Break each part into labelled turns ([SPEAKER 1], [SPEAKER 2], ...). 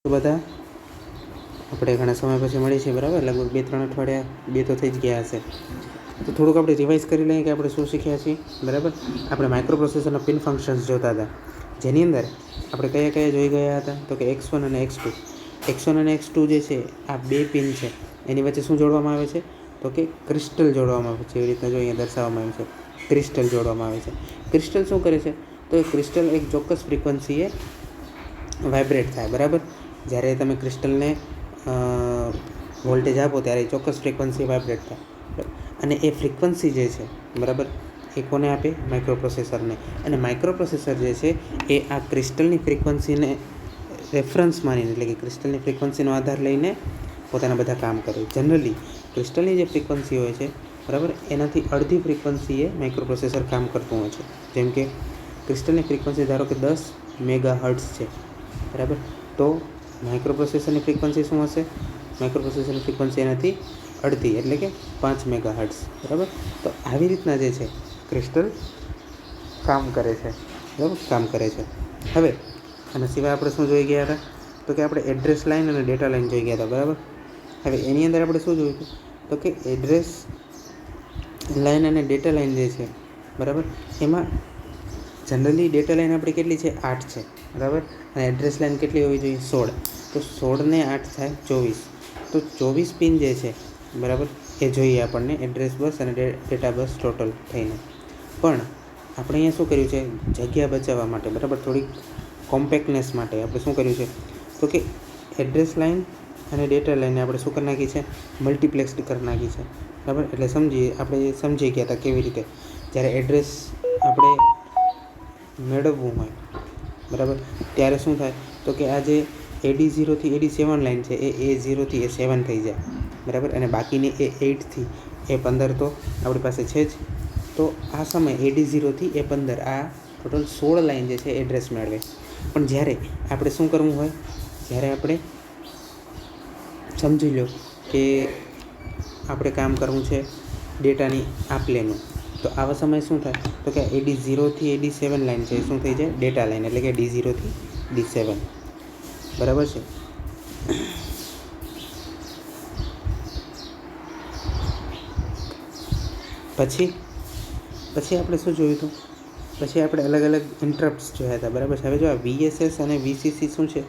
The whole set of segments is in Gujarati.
[SPEAKER 1] બધા આપણે ઘણા સમય પછી મળી છે, બરાબર. લગભગ 2-3 અઠવાડિયા 2 તો થઈ જ ગયા હશે. તો થોડુંક આપણે રિવાઇઝ કરી લઈએ કે આપણે શું શીખ્યા છીએ, બરાબર. આપણે માઇક્રો પ્રોસેસરના પિન ફંક્શન્સ જોતા હતા, જેની અંદર આપણે કયા કયા જોઈ ગયા હતા. તો કે X1 અને X2. X1 અને X2 જે છે આ બે પિન છે, એની વચ્ચે શું જોડવામાં આવે છે? તો કે ક્રિસ્ટલ જોડવામાં આવે છે. એવી રીતના જો અહીંયા દર્શાવવામાં આવ્યું છે, ક્રિસ્ટલ જોડવામાં આવે છે. ક્રિસ્ટલ શું કરે છે? તો એ ક્રિસ્ટલ એક ચોક્કસ ફ્રિકવન્સીએ વાઇબ્રેટ થાય, બરાબર. જ્યારે તમે ક્રિસ્ટલને વોલ્ટેજ આપો ત્યારે ચોક્કસ ફ્રિકવન્સી વાઇબ્રેટ થાય, અને એ ફ્રિકવન્સી જે છે, બરાબર, એ કોને આપે? માઇક્રો પ્રોસેસરને. અને માઇક્રો પ્રોસેસર જે છે એ આ ક્રિસ્ટલની ફ્રિકવન્સીને રેફરન્સ માનીને, એટલે કે ક્રિસ્ટલની ફ્રિકવન્સીનો આધાર લઈને પોતાના બધા કામ કરે. જનરલી ક્રિસ્ટલની જે ફ્રિકવન્સી હોય છે, બરાબર, એનાથી અડધી ફ્રિકવન્સીએ માઇક્રો પ્રોસેસર કામ કરતું હોય છે. જેમ કે ક્રિસ્ટલની ફ્રિકવન્સી ધારો કે 10 મેગાહર્ટ્ઝ છે, બરાબર. તો માઇક્રો પ્રોસેસરની ફ્રિકવન્સી શું હશે? માઇક્રો પ્રોસેસરની ફ્રિકવન્સી એનાથી અડધી, એટલે કે 5 મેગાહર્ટ્ઝ, બરાબર. તો આવી રીતના જે છે ક્રિસ્ટલ કામ કરે છે, બરાબર, કામ કરે છે. હવે આના સિવાય આપણે શું જોઈ ગયા હતા? તો કે આપણે એડ્રેસ લાઇન અને ડેટા લાઇન જોઈ ગયા હતા, બરાબર. હવે એની અંદર આપણે શું જોયું હતું? તો કે એડ્રેસ લાઇન અને ડેટા લાઇન જે છે, બરાબર, એમાં જનરલી ડેટા લાઇન આપણી કેટલી છે? 8 છે, બરાબર. અને એડ્રેસ લાઇન કેટલી હોવી જોઈએ? 16. તો 16 ને 8 થાય 24. તો 24 પિન જે છે, બરાબર, એ જોઈએ આપણને એડ્રેસ બસ અને ડેટા બસ ટોટલ થઈને. પણ આપણે અહીંયા શું કર્યું છે? જગ્યા બચાવવા માટે, બરાબર, થોડીક કોમ્પેક્ટનેસ માટે આપણે શું કર્યું છે? તો કે એડ્રેસ લાઇન અને ડેટા લાઇનને આપણે શું કરી નાખી છે? મલ્ટીપ્લેક્સ્ડ કરી નાખી છે, બરાબર. એટલે આપણે સમજી ગયા હતા કેવી રીતે. જ્યારે એડ્રેસ આપણે મેળવવું હોય, બરાબર, ત્યારે શું થાય? તો કે આ જે AD0 થી AD7 લાઇન છે એ A0 થી A7 થઈ જાય, બરાબર. અને બાકીની A8 થી A15 તો આપણી પાસે છે જ. તો આ સમયે AD0 થી A15 આ ટોટલ 16 લાઇન જે છે એડ્રેસ મેળવે. પણ જ્યારે આપણે શું કરવું હોય? જ્યારે આપણે સમજી લો કે આપણે કામ કરવું છે ડેટાની આપલેનું, તો આવા સમયે શું થાય? તો કે AD0 થી AD7 લાઇન છે એ શું થઈ જાય? ડેટા લાઇન, એટલે કે D0 થી D7, બરાબર છે. પછી આપણે શું જોયું હતું? પછી આપણે અલગ અલગ ઇન્ટરપ્ટ્સ જોયા હતા, બરાબર. હવે જો આ VSS અને VCC શું છે?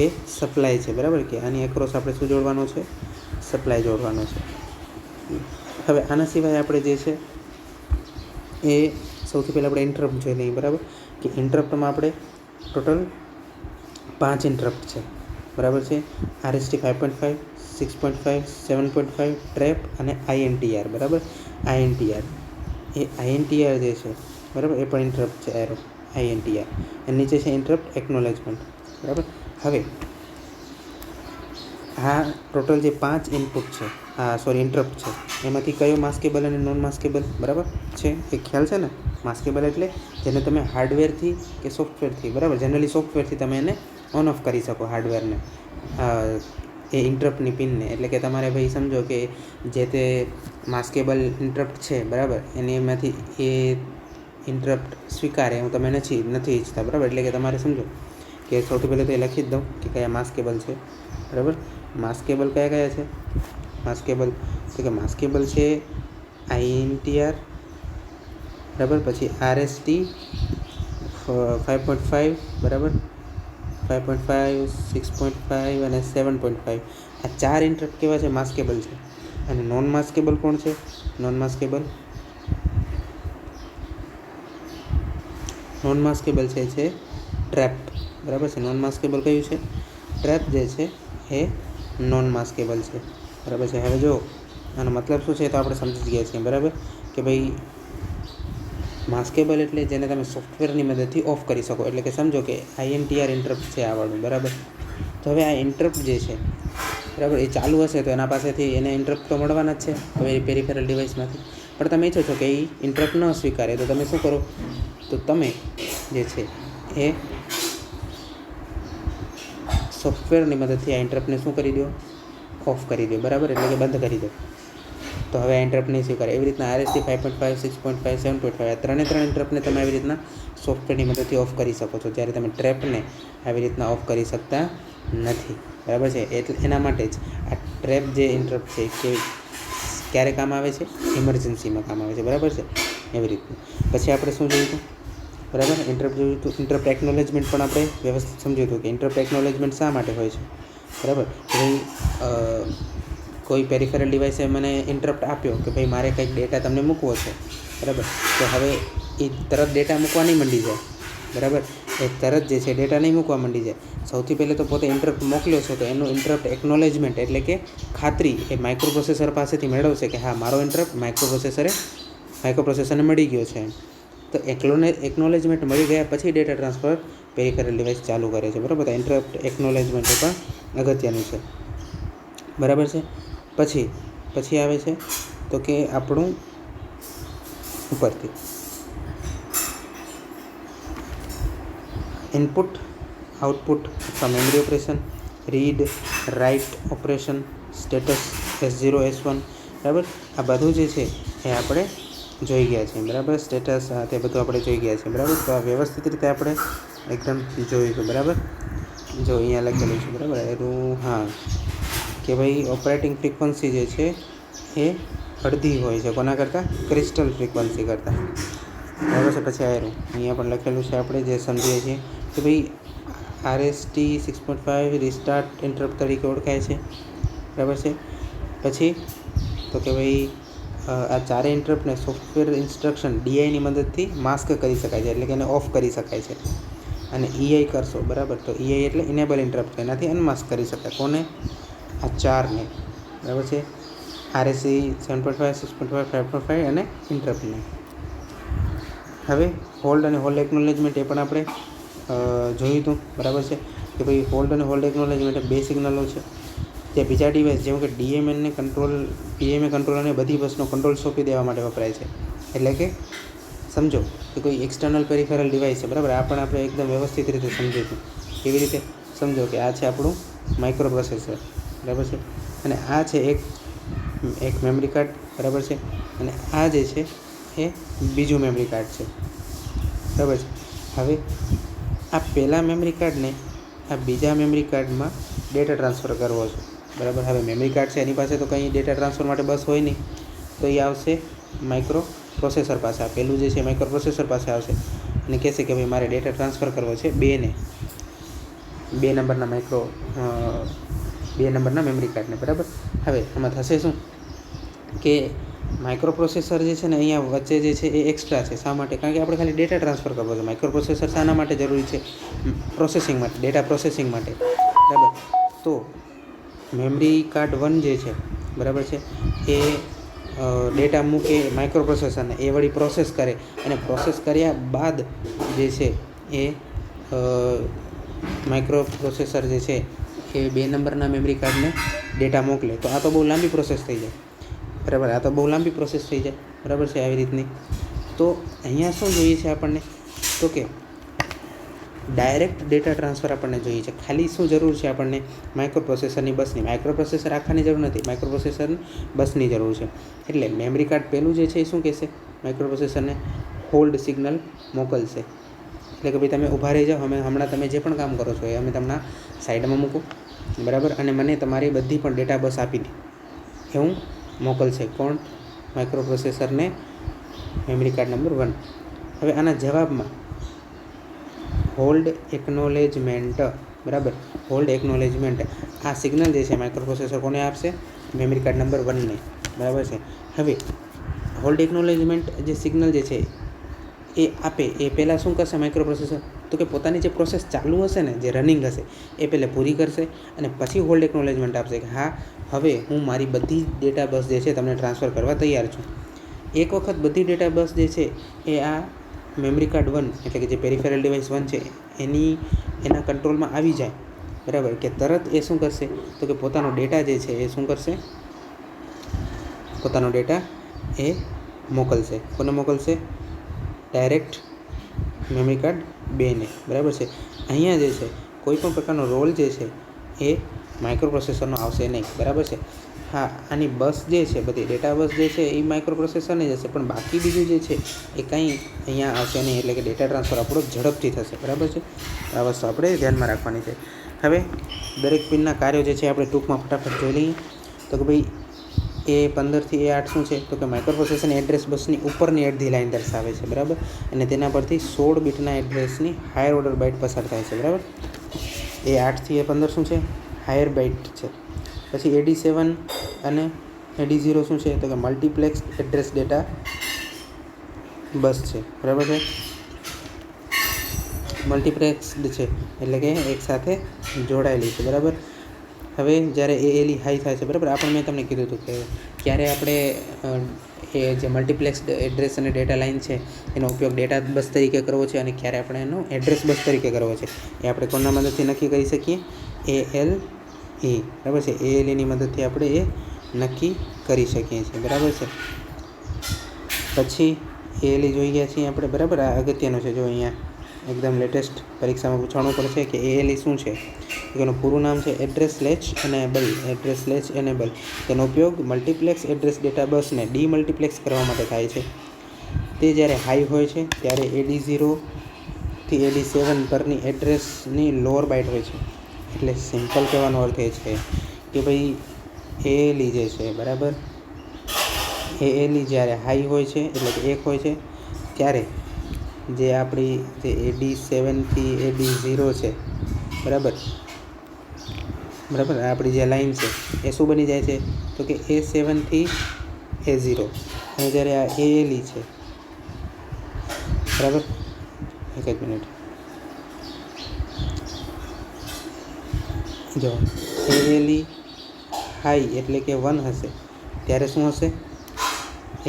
[SPEAKER 1] એ સપ્લાય છે, બરાબર. કે આની એક્રોસ આપણે શું જોડવાનો છે? સપ્લાય જોડવાનો છે. હવે આના સિવાય આપણે જે છે એ સૌથી પહેલાં આપણે ઇન્ટરપ્ટ જોઈ લઈએ, બરાબર. કે ઇન્ટરપ્ટમાં આપણે ટોટલ 5 ઇન્ટરપ્ટ છે, બરાબર છે. RST 5.5, 6.5, 7.5, ટ્રેપ અને INTR, બરાબર. INTR જે છે, બરાબર, એ પણ ઇન્ટરપ્ટ છે. એરો INTR એની નીચે છે ઇન્ટરપ્ટ એકનોલેજમેન્ટ, બરાબર. હવે આ ટોટલ જે 5 ઇનપુટ છે, ઇન્ટરપ્ટ છે, એમાંથી કયો માસ્કેબલ અને નોન માસ્કેબલ, બરાબર છે? એ ખ્યાલ છે ને? માસ્કેબલ એટલે જેને તમે હાર્ડવેરથી કે સોફ્ટવેરથી, બરાબર, જનરલી સોફ્ટવેરથી તમે એને ઓન ઓફ કરી શકો હાર્ડવેરને, એ ઇન્ટરપ્ટની પિનને. એટલે કે તમારે ભાઈ સમજો કે જે તે માસ્કેબલ ઇન્ટરપ્ટ છે, બરાબર, એમાંથી એ ઇન્ટરપ્ટ સ્વીકારે હું તમે નથી ઈચ્છતા, બરાબર. એટલે કે તમારે સમજો કે સૌથી પહેલાં તો એ લખી જ દઉં કે કયા માસ્કેબલ છે, બરાબર. માસ્કેબલ કયા છે? માસ્કેબલ તો કે માસ્કેબલ છે INTR, બરાબર. પછી RST 5.5, બરાબર, 5.5, 6.5 અને 7.5. આ 4 ઇન્ટરપ્ટ કેવા છે? માસ્કેબલ છે. અને નોન માસ્કેબલ કોણ છે? નોન માસ્કેબલ છે ટ્રેપ, બરાબર છે. નોન માસ્કેબલ કયું છે? ટ્રેપ જે છે એ નોન માસ્કેબલ છે, બરાબર છે. હવે જો આનો મતલબ શું છે તો આપણે સમજી ગયા છીએ, બરાબર. કે ભાઈ માસ્કેબલ એટલે જેને તમે સોફ્ટવેરની મદદથી ઓફ કરી શકો. એટલે કે સમજો કે INTR ઇન્ટરપ્ટ છે આ વાળું, બરાબર. તો હવે આ ઇન્ટરપ્ટ જે છે, બરાબર, એ ચાલુ હશે તો એના પાસેથી એને ઇન્ટરપ્ટ તો મળવાના જ છે હવે પેરિફેરલ ડિવાઇસમાંથી. પણ તમે ઈચ્છો છો કે એ ઇન્ટરપ્ટ ન સ્વીકારે, તો તમે શું કરો? તો તમે જે છે એ સોફ્ટવેરની મદદથી આ ઇન્ટરપ્ટને શું કરી દો? ઓફ કરી દો, બરાબર. એટલે કે બંધ કરી દો. તો હવે આ ઇન્ટરપ્ટ નહીં સ્વીકારે. એવી રીતના RST 5.5, 6.5, 7.5 આ ત્રણે ઇન્ટરપ્ટને તમે આવી રીતના સોફ્ટવેરની મદદથી ઓફ કરી શકો છો. જ્યારે તમે ટ્રેપને આવી રીતના ઓફ કરી શકતા નથી, બરાબર છે. એટલે એના માટે જ આ ટ્રેપ જે ઇન્ટરપ્ટ છે કે ક્યારે કામ આવે છે, ઇમરજન્સીમાં કામ આવે છે, બરાબર છે. એવી રીતનું પછી આપણે શું જોયું હતું, બરાબર, ઇન્ટરપ્ટ જોયું હતું. ઇન્ટરપ્ટ એકનોલેજમેન્ટ પણ આપણે વ્યવસ્થિત સમજ્યું હતું કે ઇન્ટરપ્ટ એકનોલેજમેન્ટ શા માટે હોય છે, બરાબર. કે ભાઈ કોઈ પેરિફેરલ ડિવાઇસે મને ઇન્ટરપ્ટ આપ્યો કે ભાઈ મારે કંઈક ડેટા તમને મૂકવો છે, બરાબર. તો હવે એ તરત ડેટા મૂકવા નહીં માંડી જાય, બરાબર. એ તરત જે છે ડેટા નહીં મૂકવા માંડી જાય. સૌથી પહેલાં તો પોતે ઇન્ટરપ્ટ મોકલ્યો છે તો એનું ઇન્ટરપ્ટ એકનોલેજમેન્ટ એટલે કે ખાતરી એ માઇક્રો પ્રોસેસર પાસેથી મેળવશે કે હા મારો ઇન્ટરપ્ટ માઇક્રો પ્રોસેસરને મળી ગયો છે. તો એકનોલેજમેન્ટ મળી ગયા પછી ડેટા ટ્રાન્સફર પેરિફેરલ ડિવાઇસ ચાલુ કરે છે, બરાબર. તો ઇન્ટરપ્ટ એકનોલેજમેન્ટ એ પણ અગત્યનું છે, બરાબર છે. પછી આવે છે તો કે આપણું ઉપરથી ઇનપુટ આઉટપુટ અથવા memory operation, read write operation, status S0 S1, બરાબર. આ બધું જે છે એ આપણે જોઈ ગયા છીએ, બરાબર. સ્ટેટસ તે બધું આપણે જોઈ ગયા છીએ, બરાબર. તો આ વ્યવસ્થિત રીતે આપણે એકદમ જોયું હતું, બરાબર. જો અહીંયા લખેલું છે, બરાબર. એનું હા કે ભાઈ ઓપરેટિંગ ફ્રીક્વન્સી જે છે એ અડધી હોય છે કોના કરતાં, ક્રિસ્ટલ ફ્રીક્વન્સી કરતાં, બરાબર છે. પછી અહીંયા પણ લખેલું છે આપણે જે સમજીએ છીએ કે ભાઈ RST 6.5 રિસ્ટાર્ટ ઇન્ટરપ્ટ તરીકે ઓળખાય છે, બરાબર છે. પછી તો કે ભાઈ આ ચારે ઇન્ટરપ્ટને સોફ્ટવેર ઇન્સ્ટ્રક્શન DIની મદદથી માસ્ક કરી શકાય છે, એટલે કે એને ઓફ કરી શકાય છે. અને EI કરશો, બરાબર. તો EI એટલે ઇનેબલ ઇન્ટરપ્ટ, એનાથી અનમાસ્ક કરી શકાય. કોને, આ ચારને, બરાબર છે. RST 7.5 6.5 5.5 અને ઇન્ટરપ્ટને. હવે હોલ્ડ અને હોલ્ડ એકનોલેજમેન્ટ એ પણ આપણે જોયું હતું, બરાબર છે. કે ભાઈ હોલ્ડ અને હોલ્ડ એકનોલેજમેન્ટ એ બે સિગ્નલો છે જે બીજા ડિવાઇસ જેમ કે DMNને PMA કંટ્રોલરને બધી બસનો કંટ્રોલ સોંપી દેવા માટે વપરાય છે. એટલે કે સમજો કે કોઈ એક્સટર્નલ પેરિફેરલ ડિવાઇસ છે, બરાબર. આ પણ આપણે એકદમ વ્યવસ્થિત રીતે સમજ્યું હતું. કેવી રીતે સમજો કે આ છે આપણું માઇક્રો પ્રોસેસર, બરાબર છે. અને આ છે એક મેમરી કાર્ડ, બરાબર છે. અને આ જે છે એ બીજું મેમરી કાર્ડ છે, બરાબર છે. હવે આ પહેલાં મેમરી કાર્ડને આ બીજા મેમરી કાર્ડમાં ડેટા ટ્રાન્સફર કરવો છે, બરાબર. હવે મેમરી કાર્ડ છે એની પાસે તો કંઈ ડેટા ટ્રાન્સફર માટે બસ હોય નહીં, તો એ આવશે માઇક્રો પ્રોસેસર પાસે. આ પહેલું જે છે માઇક્રો પ્રોસેસર પાસે આવશે અને કહેશે કે ભાઈ મારે ડેટા ટ્રાન્સફર કરવો છે બે નંબરના મેમરી કાર્ડને, બરાબર. હવે આમાં થશે શું કે માઇક્રો પ્રોસેસર જે છે ને અહીંયા વચ્ચે જે છે એ એક્સ્ટ્રા છે. શા માટે? કારણ કે આપણે ખાલી ડેટા ટ્રાન્સફર કરવો છે. માઇક્રો પ્રોસેસર શાના માટે જરૂરી છે? પ્રોસેસિંગ માટે, ડેટા પ્રોસેસિંગ માટે, બરાબર. તો મેમરી કાર્ડ 1 જે છે, બરાબર છે, એ ડેટા મૂકે માઇક્રો પ્રોસેસરને, એ વળી પ્રોસેસ કરે અને પ્રોસેસ કર્યા બાદ જે છે એ માઇક્રો પ્રોસેસર જે છે એ 2 નંબરના મેમરી કાર્ડને ડેટા મોકલે. તો આ તો બહુ લાંબી પ્રોસેસ થઈ જાય, બરાબર. આ તો બહુ લાંબી પ્રોસેસ થઈ જાય, બરાબર છે, આવી રીતની. તો અહીંયા શું જોઈએ છે આપણને, તો કે ડાયરેક્ટ ડેટા ટ્રાન્સફર આપણને જોઈએ છે. ખાલી શું જરૂર છે આપણને, માઇક્રો પ્રોસેસરની બસની. માઇક્રો પ્રોસેસર આખાની જરૂર નથી, માઇક્રો પ્રોસેસરની બસની જરૂર છે. એટલે મેમરી કાર્ડ પહેલું જે છે એ શું કહેશે, માઇક્રો પ્રોસેસરને હોલ્ડ સિગ્નલ મોકલશે. એટલે કે ભાઈ તમે ઊભા રહી જાઓ, હમણાં તમે જે પણ કામ કરો છો એ અમે તમને સાઈડમાં મૂકો, બરાબર. અને મને તમારી બધી પણ ડેટા બસ આપી દે એવું મોકલશે. કોણ? માઇક્રો પ્રોસેસરને મેમરી કાર્ડ નંબર 1. હવે આના જવાબમાં હોલ્ડ એકનોલેજમેન્ટ, બરાબર. હોલ્ડ એકનોલેજમેન્ટ આ સિગ્નલ જે છે માઇક્રો પ્રોસેસર કોને આપશે? મેમરી કાર્ડ નંબર 1ને, બરાબર છે. હવે હોલ્ડ એકનોલેજમેન્ટ જે સિગ્નલ જે છે એ આપે એ પહેલાં શું કરશે માઇક્રો પ્રોસેસર? તો કે પોતાની જે પ્રોસેસ ચાલુ હશે ને, જે રનિંગ હશે એ પહેલાં પૂરી કરશે અને પછી હોલ્ડ એકનોલેજમેન્ટ આપશે કે હા હવે હું મારી બધી ડેટા બસ જે છે તમને ટ્રાન્સફર કરવા તૈયાર છું. એક વખત બધી ડેટા બસ જે છે એ આ મેમરી કાર્ડ 1 એટલે કે જે પેરિફેરલ ડિવાઇસ 1 છે એના કંટ્રોલમાં આવી જાય, બરાબર. કે તરત એ શું કરશે તો કે પોતાનો ડેટા જે છે એ શું કરશે, પોતાનો ડેટા એ મોકલશે. કોને મોકલશે? ડાયરેક્ટ મેમરી કાર્ડ 2ને, બરાબર છે. અહીંયા જે છે કોઈ પણ પ્રકારનો રોલ જે છે એ માઇક્રો પ્રોસેસરનો આવશે નહીં, બરાબર છે. હા, આની બસ જે છે બધી ડેટા બસ જે છે એ માઇક્રો પ્રોસેસરની જ હશે, પણ બાકી બીજું જે છે એ કંઈ અહીંયા આવશે નહીં. એટલે કે ડેટા ટ્રાન્સફર આપણો ઝડપથી થશે, બરાબર છે. આ વસ્તુ આપણે ધ્યાનમાં રાખવાની છે. હવે દરેક પિનના કાર્યો જે છે આપણે ટૂંકમાં ફટાફટ જોઈ લઈએ. તો કે ભાઈ A15 થી A8 શું છે? તો કે માઇક્રોપ્રોસેસરની એડ્રેસ બસની ઉપરની અડધી લાઇન દર્શાવે છે, બરાબર. અને તેના પરથી 16 બીટના એડ્રેસની હાયર ઓર્ડર બાઇટ પસાર થાય છે, બરાબર. A8 થી A15 શું છે? હાયર બાઇટ છે. પછી AD7 અને AD0 શું છે? તો કે મલ્ટીપ્લેક્સ એડ્રેસ ડેટા બસ છે, બરાબર છે. મલ્ટીપ્લેક્સડ છે એટલે કે એકસાથે જોડાયેલી છે, બરાબર. હવે જ્યારે ALE હાઈ થાય છે, બરાબર, આપણે મેં તમને કીધું હતું કે ક્યારે આપણે એ જે મલ્ટીપ્લેક્સડ એડ્રેસ અને ડેટા લાઇન છે એનો ઉપયોગ ડેટા બસ તરીકે કરવો છે અને ક્યારે આપણે એનો એડ્રેસ બસ તરીકે કરવો છે એ આપણે કોના મદદથી નક્કી કરી શકીએ? ALE, બરાબર છે. ALEની મદદથી આપણે એ નક્કી કરી શકીએ છીએ, બરાબર છે. પછી ALE જોઈ ગયા છીએ આપણે, બરાબર. આ અગત્યનું છે. જો અહીંયા એકદમ લેટેસ્ટ પરીક્ષામાં પૂછવાનું પડશે કે ALE શું છે. એનું પૂરું નામ છે address latch enable. Address latch enable તેનો ઉપયોગ મલ્ટીપ્લેક્સ એડ્રેસ ડેટા બસને ડીમલ્ટીપ્લેક્સ કરવા માટે થાય છે. તે જ્યારે હાઈ હોય છે ત્યારે AD0 થી AD7 પરની એડ્રેસની લોઅર બાઇટ હોય છે. એટલે સિમ્પલ કહેવાનો અર્થ એ છે કે ભાઈ ALE જે છે, બરાબર, ALE જ્યારે હાઈ હોય છે એટલે કે 1 હોય છે ત્યારે જે આપણી જે AD7 થી AD0 છે, બરાબર, આપણી જે લાઈન છે એ શું બની જાય છે? તો કે A7 થી A0. અને જ્યારે આ ALE છે, બરાબર, એક મિનિટ, જો ALE હાઈ એટલે કે 1 હશે ત્યારે શું હશે?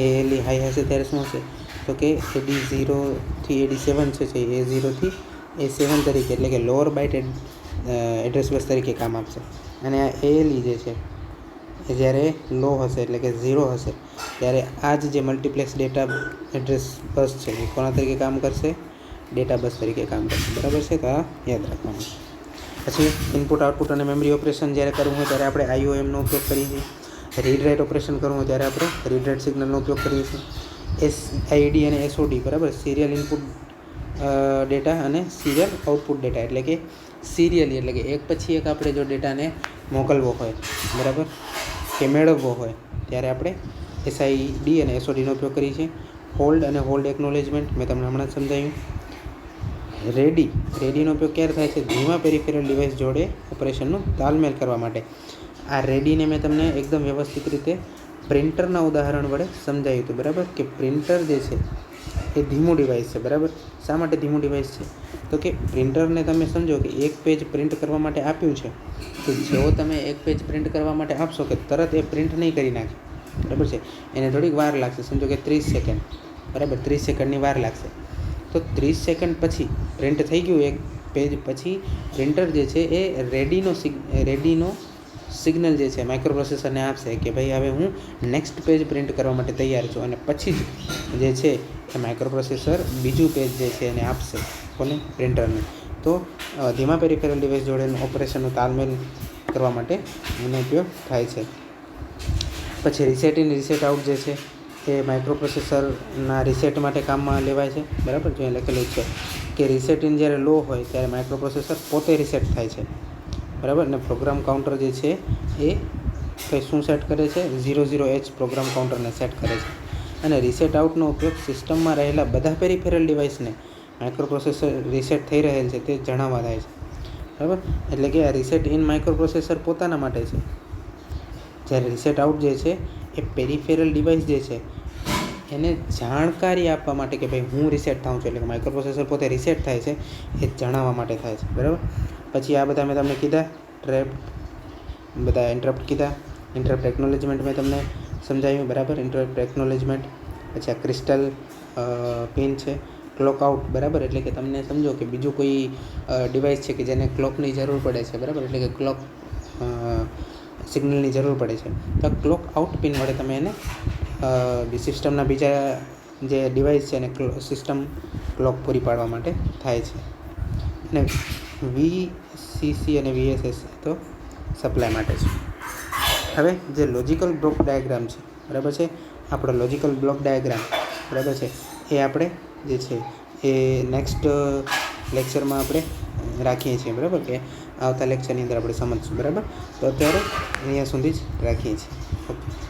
[SPEAKER 1] ALE હાઈ હશે ત્યારે શું હશે? તો કે AD0 થી AD7 છે A0 થી A7 તરીકે એટલે કે લોઅર બાઇટ એડ્રેસ બસ તરીકે કામ આપશે. અને આ ALE જે છે એ જ્યારે લો હશે એટલે કે 0 હશે ત્યારે આ જ જે મલ્ટીપ્લેક્સ ડેટા એડ્રેસ બસ છે એ કોના તરીકે કામ કરશે? ડેટા બસ તરીકે કામ કરશે, બરાબર છે. તો આ યાદ રાખવાનું. પછી ઇનપુટ આઉટપુટ અને મેમરી ઓપરેશન જ્યારે કરવું હોય ત્યારે આપણે IOMનો ઉપયોગ કરીએ છીએ. રીડ રાઇટ ઓપરેશન કરવું હોય ત્યારે આપણે રીડ રાઇટ સિગ્નલનો ઉપયોગ કરીએ છીએ. SID અને SOD, બરાબર, સિરિયલ ઇનપુટ ડેટા અને સિરિયલ આઉટપુટ ડેટા એટલે કે સિરિયલી એટલે કે એક પછી એક આપણે જો ડેટાને મોકલવો હોય, બરાબર, કે મેળવવો હોય ત્યારે આપણે SID અને SODનો ઉપયોગ કરીએ છીએ. હોલ્ડ અને હોલ્ડ એકનોલેજમેન્ટ મેં તમને હમણાં જ સમજાવ્યું. રેડીનો ઉપયોગ ક્યારે થાય છે? ધીમા પેરિફેરલ ડિવાઇસ જોડે ઓપરેશનનું તાલમેલ કરવા માટે. આ રેડીને મેં તમને એકદમ વ્યવસ્થિત રીતે પ્રિન્ટરના ઉદાહરણ વડે સમજાવ્યું હતું, બરાબર, કે પ્રિન્ટર જે છે એ ધીમું ડિવાઇસ છે, બરાબર. શા માટે ધીમું ડિવાઇસ છે? તો કે પ્રિન્ટરને તમે સમજો કે એક પેજ પ્રિન્ટ કરવા માટે આપ્યું છે તો જેવો તમે એક પેજ પ્રિન્ટ કરવા માટે આપશો કે તરત એ પ્રિન્ટ નહીં કરી નાખે, બરાબર છે. એને થોડીક વાર લાગશે. સમજો કે 30 સેકન્ડ, બરાબર, 30 સેકન્ડની વાર લાગશે. તો 30 સેકન્ડ પછી પ્રિન્ટ થઈ ગયું એક પેજ પછી પ્રિન્ટર જે છે એ રેડીનો સિગ્નલ જે છે માઇક્રોપ્રોસેસરને આપશે કે ભાઈ હવે હું નેક્સ્ટ પેજ પ્રિન્ટ કરવા માટે તૈયાર છું. અને પછી જ જે છે એ માઇક્રોપ્રોસેસર બીજું પેજ જે છે એને આપશે. કોને? પ્રિન્ટરને. તો ધીમા પેરિફેરલ ડિવાઇસ જોડેનું ઓપરેશનનું તાલમેલ કરવા માટે એનો ઉપયોગ થાય છે. પછી રીસેટ ઇન રીસેટ આઉટ જે છે એ માઇક્રોપ્રોસેસરના રીસેટ માટે કામમાં લેવાય છે, બરાબર. જો અહીં લખેલું છે કે રીસેટ ઇન જ્યારે લો હોય ત્યારે માઇક્રોપ્રોસેસર પોતે રીસેટ થાય છે, બરાબર. અને પ્રોગ્રામ કાઉન્ટર જે છે એ કંઈ શું સેટ કરે છે? 00H પ્રોગ્રામ કાઉન્ટરને સેટ કરે છે. અને રીસેટ આઉટનો ઉપયોગ સિસ્ટમમાં રહેલા બધા પેરિફેરલ ડિવાઇસને માઇક્રોપ્રોસેસર રીસેટ થઈ રહેલ છે તે જણાવવા થાય છે, બરાબર. એટલે કે આ રીસેટ ઇન માઇક્રોપ્રોસેસર પોતાના માટે છે. જ્યારે રીસેટ આઉટ જે છે એ પેરિફેરલ ડિવાઇસ જે છે એને જાણકારી આપવા માટે કે ભાઈ હું રીસેટ થાઉં છું એટલે કે માઇક્રોપ્રોસેસર પોતે રીસેટ થાય છે એ જણાવવા માટે થાય છે, બરાબર. પછી આ બધા મેં તમને કીધા બધા ઇન્ટરપ્ટ કીધા. ઇન્ટરપ્ટ એકનોલેજમેન્ટ મેં તમને સમજાવ્યું, બરાબર. Interrupt acknowledgement. પછી આ ક્રિસ્ટલ પિન છે. ક્લોક આઉટ, બરાબર, એટલે કે તમને સમજો કે બીજું કોઈ ડિવાઇસ છે કે જેને ક્લોકની જરૂર પડે છે, બરાબર, એટલે કે ક્લોક સિગ્નલની જરૂર પડે છે તો ક્લોક આઉટ પિન વડે તમે એને સિસ્ટમના બીજા જે ડિવાઇસ છે એને સિસ્ટમ ક્લોક પૂરી પાડવા માટે થાય છે. અને VCC અને VSS તો સપ્લાય માટે છે. હવે જે લોજિકલ બ્લોક ડાયાગ્રામ છે, બરાબર છે, આપણો લોજિકલ બ્લોક ડાયાગ્રામ, બરાબર છે, એ આપણે જે છે એ નેક્સ્ટ લેક્ચરમાં આપણે રાખીએ છીએ, બરાબર. કે આવતા લેક્ચરની અંદર આપણે સમજીશું. બરાબર, તો અત્યારે અહીંયા સુધી જ રાખીએ છીએ. ઓકે.